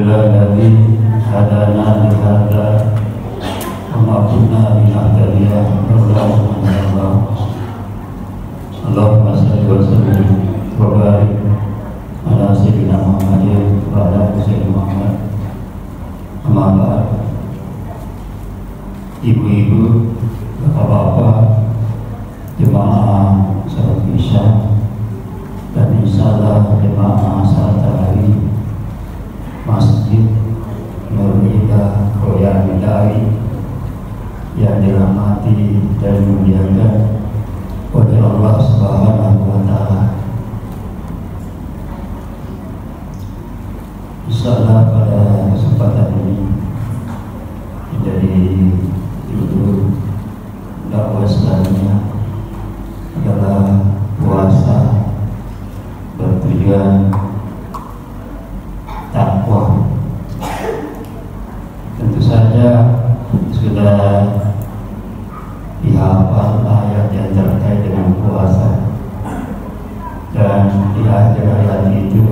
Alhamdulillahilladzi hadana li hadza wa ma kunna linahtadiya laula an hadana. Allahumma shalli wa sallim wa barik ala sayyidina Muhammadin wa ala sayyidina Muhammad. Amma ba'd. Ibu-ibu, bapak-bapak, jemaah salat Isya dan insyaallah jemaah salat tarawih Masjid Nur Ida Royan Bidai yang dirahmati dan dimuliakan oleh Allah Subhanahu wa Ta'ala. Insyaallah pada kesempatan ini menjadi judul dakwah Islamiyah adalah puasa bertujuan takwa. Tentu saja sudah dihafal ayat yang terkait dengan puasa, dan di akhir ayat itu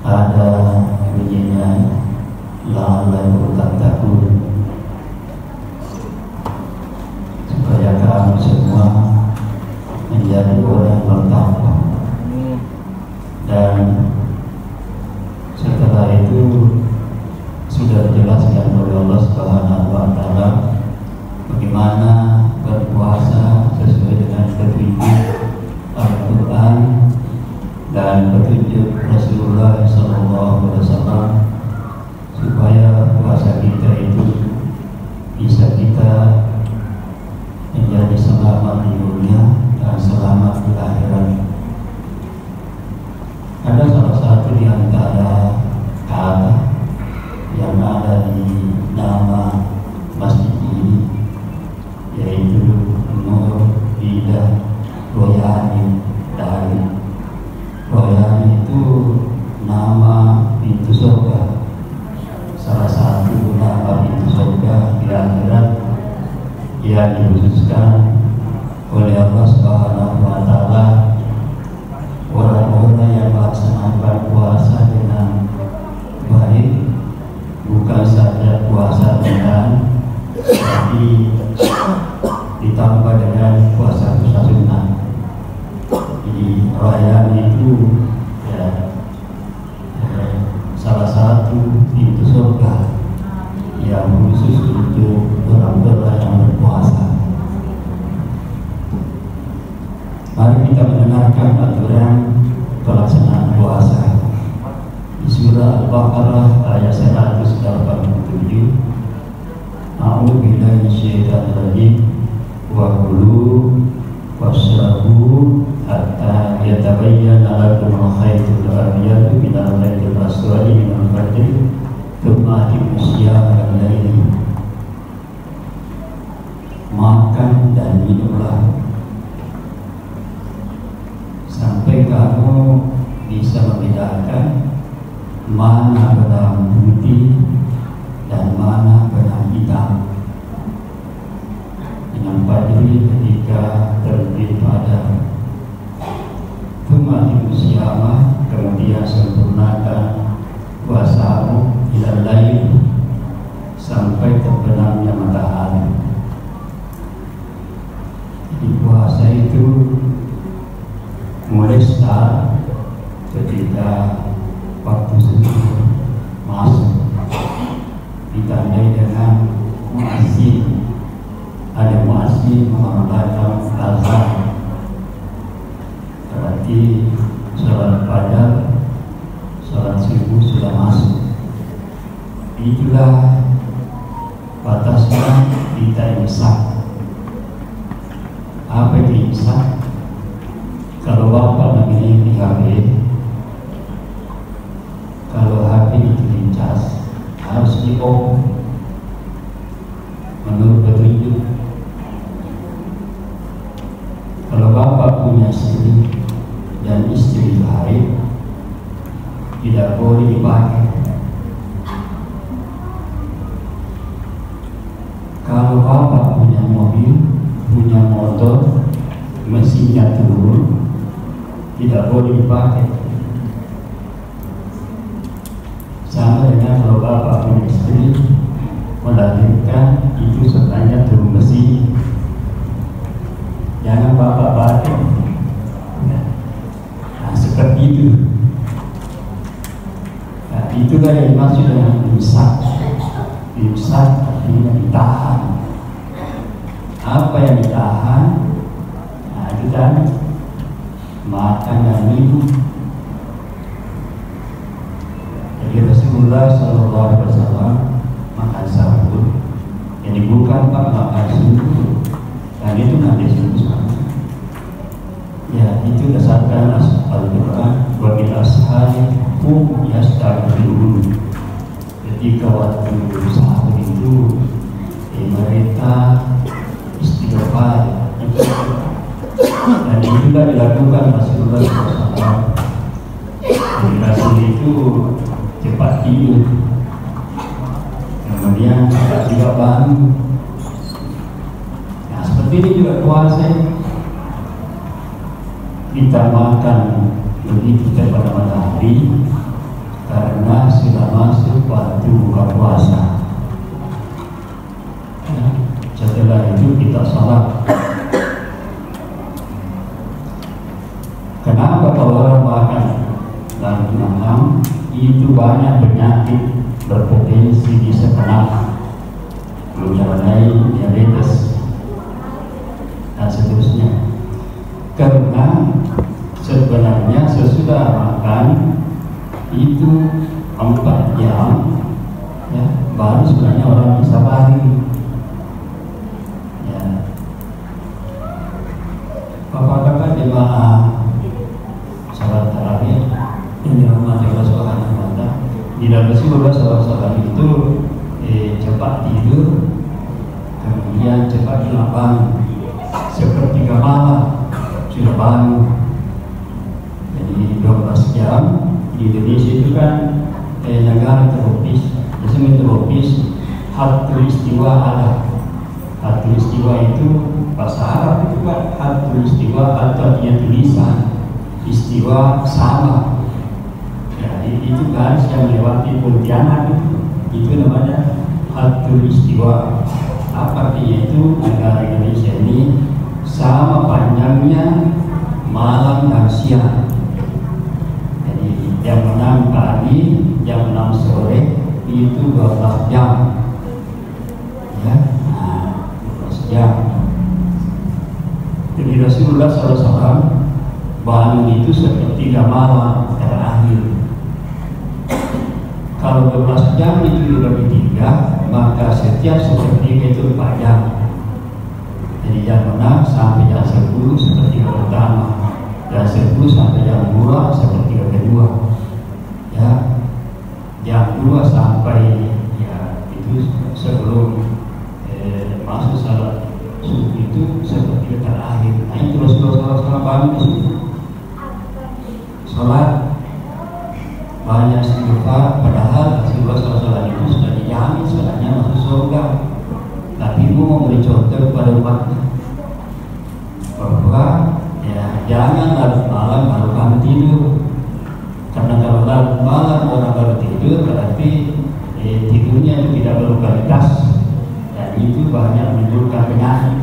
ada bunyinya la'allakum tattaqun, supaya kamu semua menjadi orang yang bertakwa. Dan setelah itu sudah dijelaskan oleh Allah Subhanahu wa Ta'ala bagaimana berpuasa sesuai dengan petunjuk Al-Quran dan petunjuk Rasulullah SAW, supaya puasa kita itu bisa kita menjadi selamat di dunia dan selamat di akhirat. Ada salah satu di antara kata yang ada di nama masjid ini, yaitu Nur Ida Royan Bidai. Royan itu nama pintu surga, salah satu nama pintu surga di akhirat yang dikhususkan oleh Allah Subhanahu wa Ta'ala. Orang-orang yang melaksanakan puasa dengan baik, bukan saja puasa dengan, tapi ditambah dengan puasa sunnah. Di Royan itu salah satu pintu surga yang khusus untuk orang-orang yang berpuasa. Mari kita mendengarkan aturan pelaksanaan puasa. Di surah Al-Baqarah ayat 187. A'udzu billahi minasyaitonir rajim. Wa kulu washrabu hatta yatabayyana lakum al-khaytul abyadu minal khaytil aswadi minal fajr tsumma atimmus siyama al-laili. Makan dan minumlah sampai kamu bisa membedakan mana benang putih dan mana benang hitam dengan fajri ketika terbit pada. Tsumma siyama, kemudian sempurnakan puasamu ilal lail, sampai terbenamnya matahari. Jadi puasa itu mulai start ketika waktu subuh masuk, ditandai dengan muazzin. Ada muazzin mengumandangkan azan, berarti sholat fajar, sholat subuh sudah masuk. Itulah batasnya kita imsak. Apa itu imsak? Kalau bapak memiliki HP, kalau HP itu dicas, harus di-off menurut petunjuk. Kalau bapak punya istri dan istri haid, tidak boleh dipakai. Kalau bapak punya mobil, punya motor, mesinnya turun, tidak boleh dipakai. dimaksud dengan imsak. Imsak artinya ditahan. Apa yang ditahan? Nah, itu kan makan dan minum. Jadi Rasulullah SAW makan sahur, jadi bukan Pak makan subuh, dan itu nanti subuh. Ya, itu dasarkan Al-Quran wa bil ashari hum yastaghfirun. Ketika waktu sahur itu mereka istighfar, dan itulah dilakukan Rasulullah SAW. Rasul itu cepat tidur, kemudian cepat juga bangun. Nah, seperti ini juga puasa. Kita makan begitu pada matahari karena sudah masuk waktu buka puasa. Nah, setelah itu kita sholat. Kenapa kalau orang makan dan malam itu banyak penyakit berpotensi bisa kena, belum mengenai diabetes dan seterusnya. Karena sebenarnya sesudah makan itu 4 jam ya, baru sebenarnya orang bisa bangun. Ya, Bapak-bapak jemaah salat tarawih yang dirahmati Allah Subhanahu wa Ta'ala, di dalam Rasulullah SAW itu cepat tidur, kemudian cepat bangun, sepertiga malam sudah bangun. Jadi 12 jam. Di Indonesia itu kan negara tropis, biasanya tropis. Hatul istiwa ada. Hatul istiwa itu bahasa Arab itu kan hatul istiwa atau artinya tulisan istiwa sama. Ya, itu garis yang melewati Pontianak itu namanya hatul istiwa. Apa artinya itu? Negara Indonesia ini sama panjangnya malam dan siang. Jadi jam 6 pagi, jam 6 sore itu 12 jam. Ya, nah, 12 jam. Jadi Rasulullah SAW bangun itu sepertiga malam terakhir. Kalau 12 jam itu dibagi 3, maka setiap sepertiga itu 4 jam. Jadi jam 6 sampai jam 10 sepertiga pertama, jam 10 sampai jam 2 sepertiga kedua, ya, jam 2 sampai ya itu sebelum masuk salat subuh itu sepertiga terakhir. Nah, itu Rasulullah SAW bangun di situ, salat banyak istighfar, padahal Rasulullah SAW itu sudah dijamin sebenarnya masuk surga. Tapi mau memberi contoh kepada umatnya bahwa ya jangan larut malam baru kamu tidur, karena kalau larut malam orang baru tidur berarti tidurnya itu tidak berkualitas, dan itu banyak menimbulkan penyakit.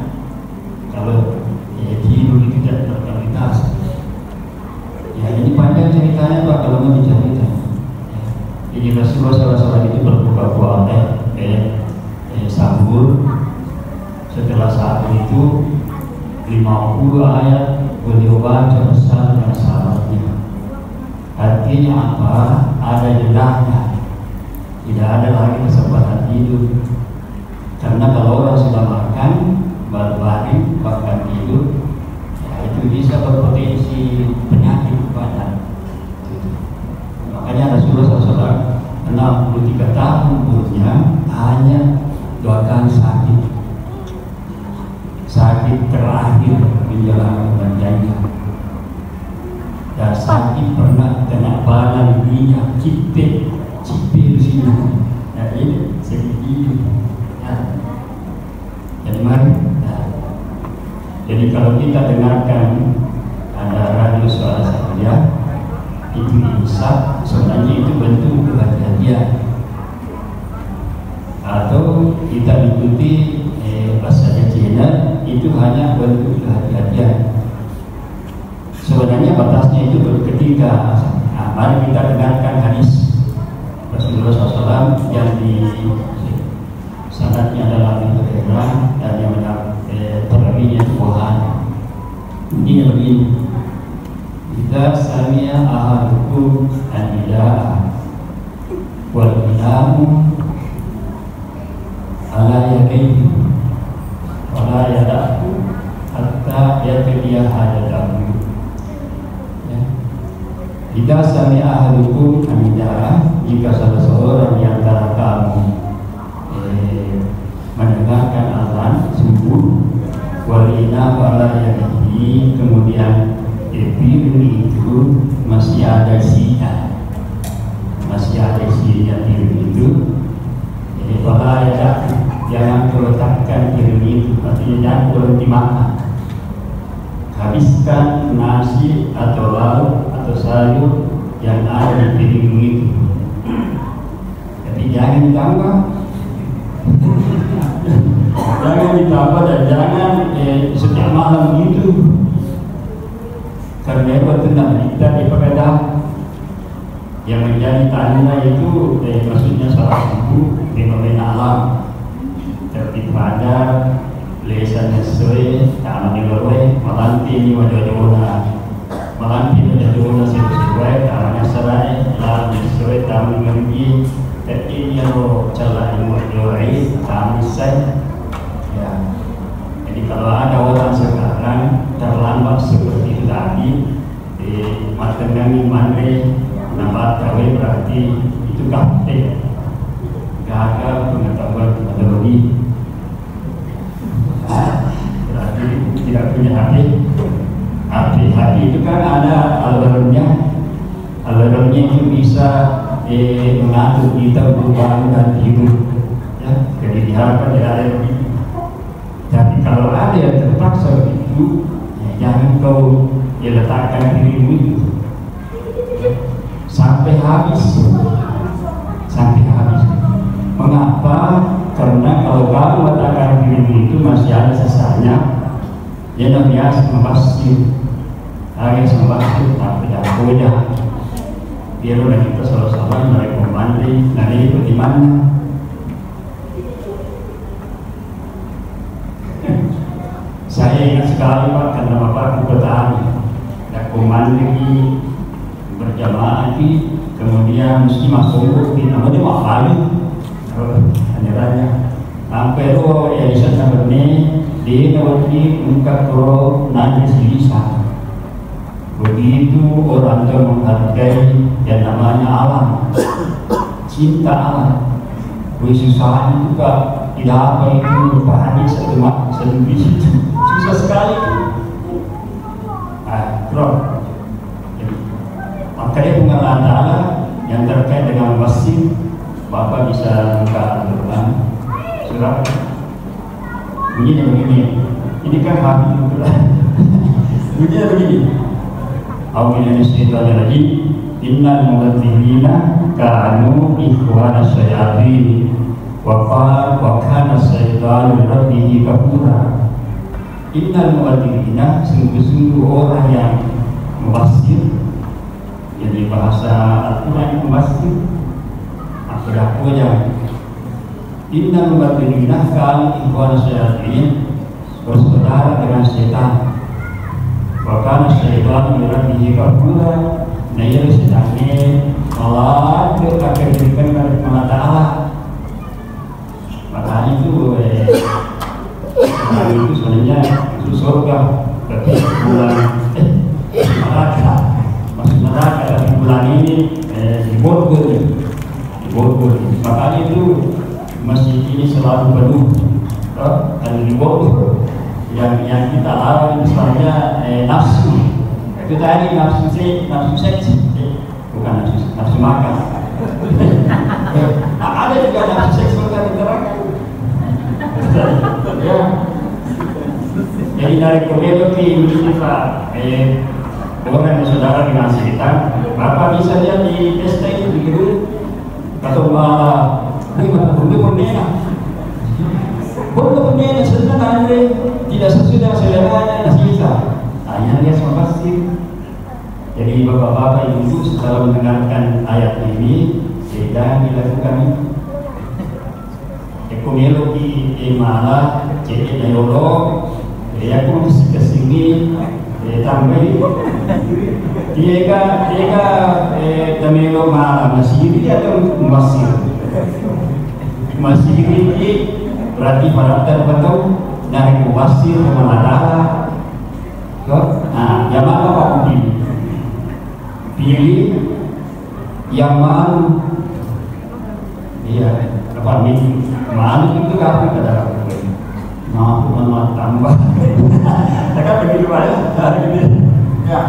Kalau tidur itu tidak berkualitas, ya ini panjang ceritanya Pak kalau mau diceritakan. Jadi Rasulullah SAW itu berbuka puasa sahur. Setelah sahur itu 50 ayat beliau baca bersama dengan sahabatnya. Artinya apa? Ada jedahnya, tidak ada lagi kesempatan tidur. Karena kalau orang sudah makan baru baring bahkan tidur, ya itu bisa berpotensi penyakit badan. Makanya Rasulullah SAW 63 tahun umurnya hanya 2 kali sakit terakhir menjelang perjanjian, dan sakit pernah kena badan minyak cipir di sini. Nah ini sedikit. Nah, jadi mari. Nah, jadi kalau kita dengarkan ada radio suara saya itu imsak, sebenarnya itu bentuk kehati-hatian. Atau kita ikuti bahasanya Cina, itu hanya bentuk kehati-hatian. Sebenarnya batasnya itu ketika mari kita dengarkan hadis Rasulullah SAW yang di sanadnya adalah Abu Hurairah dan yang perawinya Tuhan. Ini begini, kita sami'a ahadukum an-nidaa wal inamu ala yadayhi wala yada'u hatta yaqdiya hajatahu. Jika sami'a ahadukum an-nidaa, jika salah seorang di antara kamu mendengarkan azan subuh, walina wala yadihi, kemudian piring itu masih ada sisa, piring itu, jadi wala ya, jangan letakkan piring itu, artinya jangan berhenti makan, habiskan nasi atau lauk atau sayur yang ada di piring itu, jadi jangan ditambah. Jangan ditambah dan jangan setiap malam gitu, karena itu kita diperkedah yang menjadi tanda itu maksudnya salah satu fenomena alam seperti pada lesan sesuai taman diluar malanti wajah-wajah sesuai tamannya serai lalu sesuai taman mengi tapi yang celah yang wajah taman saya. Ya, jadi kalau ada orang sekarang terlambat seperti itu tadi, matengani mande nampak gawe berarti itu gagal pengetahuan teknologi, berarti tidak punya hati itu kan ada alarmnya itu bisa mengatur kita untuk bangun dan tidur, ya, jadi diharapkan tidak ada begitu. Tapi kalau ada yang terpaksa begitu, ya jangan kau letakkan dirimu itu sampai habis. Mengapa? Karena kalau kamu letakkan dirimu itu masih ada sisanya, ya Nabi biasa membasir, tapi dah boleh. Biar udah kita selalu dari pembanding, dari itu di mana? Saya ingat sekali Pak, karena Bapak petani, dan komandi berjamaah lagi, kemudian mesti masuk di namanya Mafali, hanya sampai lo ya bisa sampai di nawati ungkap pro nanya silisa. Begitu orang tua menghargai yang namanya alam, cinta alam, kesusahan juga tidak apa itu bahannya sedemikian itu. Susah sekali. Makanya pengalaman Allah yang terkait dengan masjid, Bapak bisa buka Al-Quran surat begini. Ini kan habis bunyinya begini. A'udzubillahi innal mubazzirina kanu ikhwana syayatin wa kana syaitanu rabbihi kafura. Innal mubazzirina, sungguh-sungguh orang yang mubazir, jadi bahasa Al-Quran mubazir aku innal mubazzirina kanu ikhwana syayatin, bersaudara dengan setan. Bahkan syaitan berarti kafura, naya setannya malah akan diberikan kepada Allah Ta'ala. Makanya itu sebenarnya itu surga, tapi bulan neraka tapi bulan ini di Bogor. Makanya itu masjid ini selalu penuh, dan di Bogor yang kita lawan misalnya nafsu, itu tadi nafsu seks, bukan nafsu makan. Ada juga nafsu seks di neraka. Ya. Jadi dari komedo ini Pak, orang yang saudara dengan setan, Bapak bisa lihat di pesta itu di gedung, atau malah Boleh senang Andre, tidak sesudah seleranya sisa. Hanya dia semua pasti. Jadi bapak-bapak ibu setelah mendengarkan ayat ini, jangan dilakukan itu. Ekonomi malah jadi dayolo, dia pun kesini, tambah dia tamelo malah masih atau masih ini berarti pada terbentuk dari wasir memadara. Nah, yang mana Pak pilih yang malu, iya, apa nih malu itu apa pada mampu tambah, kan begitu Pak ya.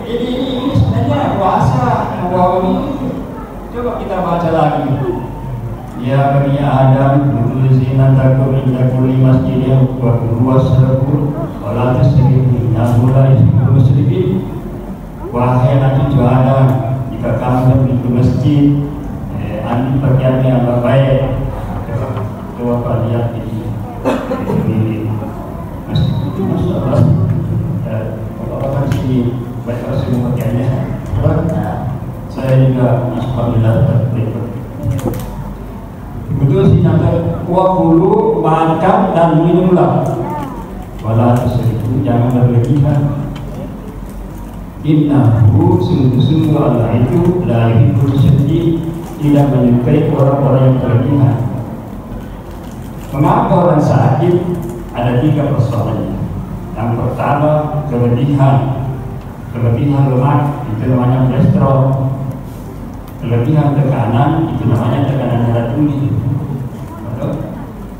Ini sebenarnya kuasa bahwa ini coba kita baca lagi. Ya bani Adam, berulisin antakum inda kulli masjidin wa wasrabu wa la tasrifu nabula ismu muslimin. Wahai anak cucu Adam, jika kamu pergi ke masjid, andi pakaian yang baik. Coba lihat di masjid itu masalah. Apa sini baca semua pakaiannya. Saya juga alhamdulillah terlibat. Betul sih nanti wakulu makan dan minumlah. Walau itu jangan berlebihan. Innahu sungguh-sungguh Allah itu la yuhibbul syadid, tidak menyukai orang-orang yang berlebihan. Mengapa orang sakit? Ada 3 persoalannya. Yang pertama kelebihan lemak, itu namanya kolesterol. Kelebihan tekanan, itu namanya tekanan darah tinggi.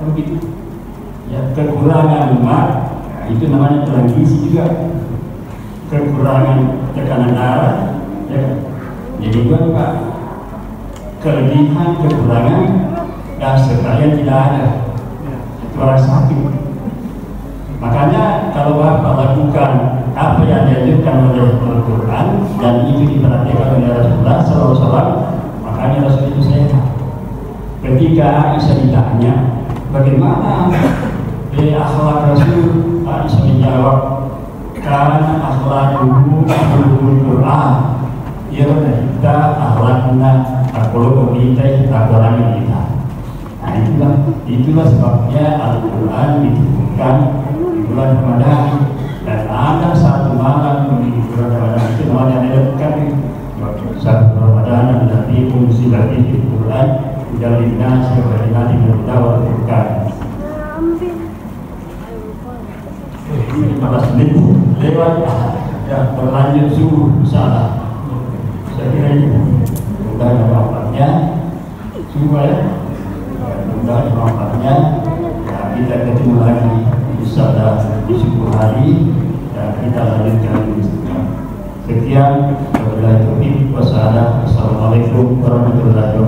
Begitu. Ya, kekurangan lemak, itu namanya kurang gizi juga. Kekurangan tekanan darah, ya. Jadi Pak, kelebihan, kekurangan, dan sekalian tidak ada. Itu orang sakit. Makanya kalau Bapak lakukan apa yang dianjurkan oleh Al-Quran dan itu diperhatikan oleh Rasulullah SAW, makanya Rasul itu sehat. Ketika Aisyah ditanya bagaimana akhlak Rasul, Aisyah menjawab, karena akhlakuhu Al-Quran, ya kita akhlakna kalau kita Al-Quran kita. Nah itulah sebabnya Al-Quran diturunkan di bulan Ramadan. Dan ada satu malam di bulan Ramadan itu namanya dekat satu Ramadan dari fungsi dari Al-Quran dari nasi dari nanti berdakwah Al-Quran. 15 menit lewat ya berlanjut subuh salah. Saya kira itu mudah jawabannya subuh ya. Mudah jawabannya ya, kita ketemu lagi insyaallah di subuh hari dan kita lanjutkan. Sekian, wabillahi taufiq. Wassalamualaikum warahmatullahi wabarakatuh.